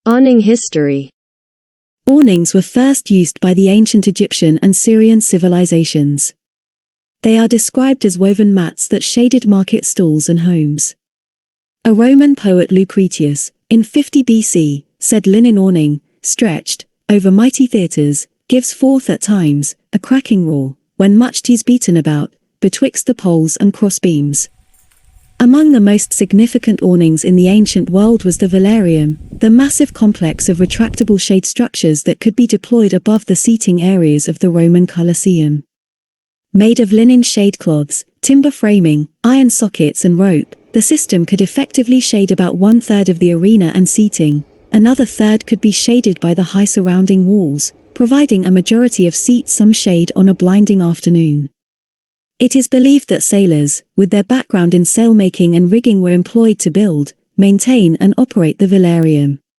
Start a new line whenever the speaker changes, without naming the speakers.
Awning history.
Awnings were first used by the ancient Egyptian and Syrian civilizations. They are described as woven mats that shaded market stalls and homes. A Roman poet Lucretius, in 50 BC, said linen awning, stretched, over mighty theatres, gives forth at times, a cracking roar, when much tea's beaten about, betwixt the poles and crossbeams. Among the most significant awnings in the ancient world was the velarium, the massive complex of retractable shade structures that could be deployed above the seating areas of the Roman Colosseum. Made of linen shade cloths, timber framing, iron sockets and rope, the system could effectively shade about 1/3 of the arena and seating. Another third could be shaded by the high surrounding walls, providing a majority of seats some shade on a blinding afternoon. It is believed that sailors, with their background in sailmaking and rigging, were employed to build, maintain and operate the velarium.